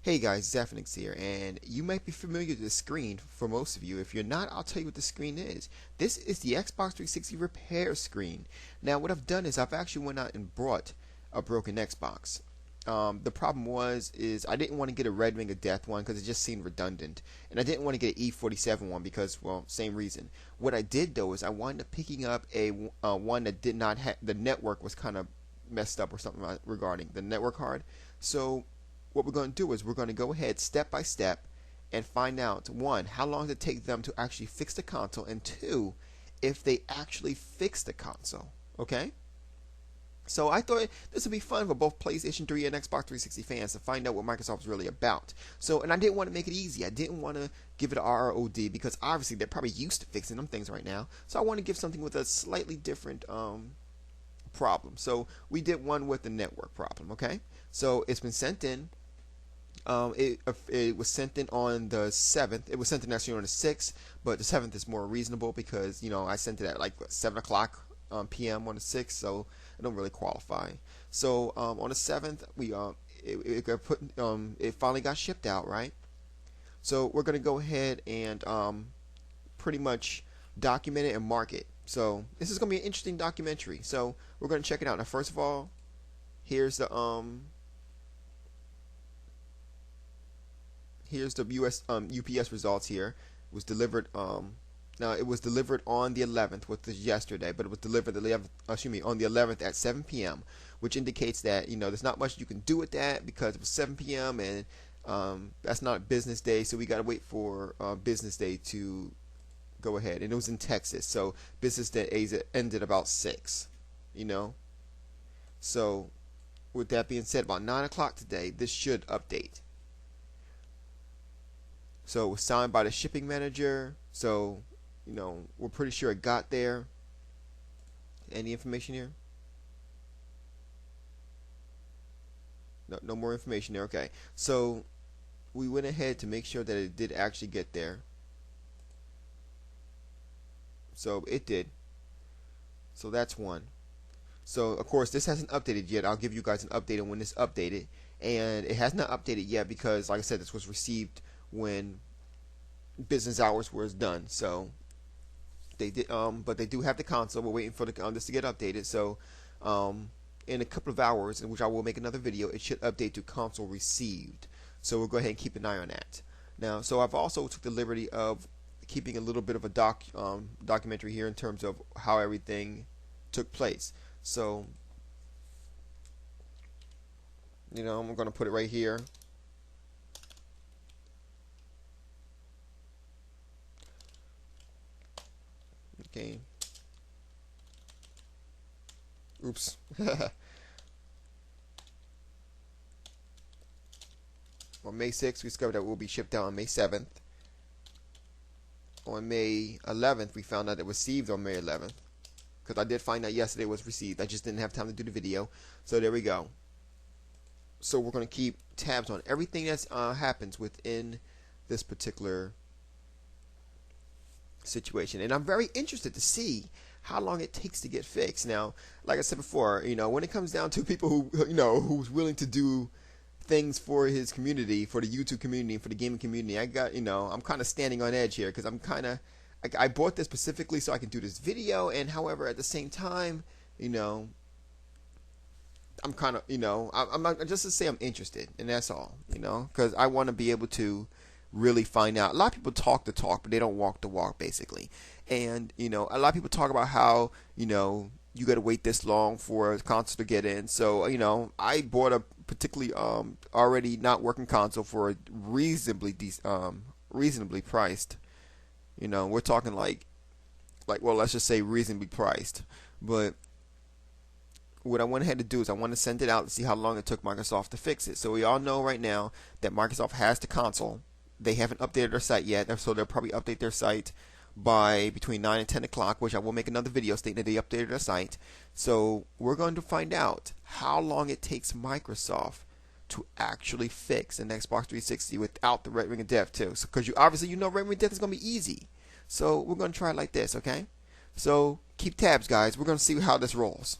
Hey guys, Zephyrix here, and you might be familiar with this screen for most of you. If you're not, I'll tell you what the screen is. This is the Xbox 360 repair screen. Now what I've done is I've actually went out and brought a broken Xbox. The problem is I didn't want to get a Red Ring of Death one because it just seemed redundant, and I didn't want to get an E47 one because, well, same reason. What I did though is I wound up picking up a one that did not have, the network was kind of messed up or something regarding the network card. So what we're going to do is we're going to go ahead step by step and find out, one, how long does it take them to actually fix the console, and two, if they actually fix the console. Okay? So I thought this would be fun for both PlayStation 3 and Xbox 360 fans to find out what Microsoft's really about. So, and I didn't want to make it easy. I didn't want to give it a RROD because obviously they're probably used to fixing them things right now. So I want to give something with a slightly different problem. So we did one with the network problem. Okay? So it's been sent in. It was sent in on the 7th. It was sent in actually on the 6th, but the 7th is more reasonable because, you know, I sent it at like 7 o'clock p.m. on the 6th, so I don't really qualify. So on the 7th, it finally got shipped out, right? So we're going to go ahead and pretty much document it and mark it. So this is going to be an interesting documentary. So we're going to check it out. Now, first of all, here's the UPS results here. It was delivered now it was delivered on the 11th, which was yesterday, but it was delivered on the 11th at 7 p.m., which indicates that, you know, there's not much you can do with that because it was 7 p.m. and that's not business day, so we got to wait for business day to go ahead. And it was in Texas, so business day ended about 6, you know. So with that being said, about 9 o'clock today, this should update. So it was signed by the shipping manager. So, you know, we're pretty sure it got there. Any information here? No more information there. Okay. So we went ahead to make sure that it did actually get there. So it did. So that's one. So of course this hasn't updated yet. I'll give you guys an update on when this updated. And it has not updated yet because, like I said, this was received when business hours was done. So they did, but they do have the console. We're waiting for this to get updated. So in a couple of hours, in which I will make another video, it should update to console received. So we'll go ahead and keep an eye on that. Now, so I've also took the liberty of keeping a little bit of a documentary here in terms of how everything took place. So, you know, I'm going to put it right here. Okay. Oops. On May 6th, we discovered that it will be shipped out on May 7th. On May 11th, we found out it was received on May 11th. Because I did find out yesterday it was received. I just didn't have time to do the video. So there we go. So we're going to keep tabs on everything that happens within this particular situation, and I'm very interested to see how long it takes to get fixed. Now, like I said before, you know, when it comes down to people who, you know, who's willing to do things for his community, for the YouTube community, for the gaming community, I got, you know, I'm kind of standing on edge here because I'm kind of, I bought this specifically so I can do this video, and however, at the same time, you know, I'm kind of, you know, I'm just to say I'm interested, and that's all, you know, because I want to be able to really find out. A lot of people talk the talk, but they don't walk the walk, basically. And, you know, a lot of people talk about how, you know, you got to wait this long for a console to get in. So, you know, I bought a particularly already not working console for a reasonably priced. You know, we're talking like well, let's just say reasonably priced. But what I went ahead to do is I want to send it out to see how long it took Microsoft to fix it. So we all know right now that Microsoft has the console. They haven't updated their site yet, so they'll probably update their site by between 9 and 10 o'clock, which I will make another video stating that they updated their site. So we're going to find out how long it takes Microsoft to actually fix an Xbox 360 without the Red Ring of Death too. So, because obviously you know Red Ring of Death is going to be easy. So we're going to try it like this, okay? So keep tabs, guys. We're going to see how this rolls.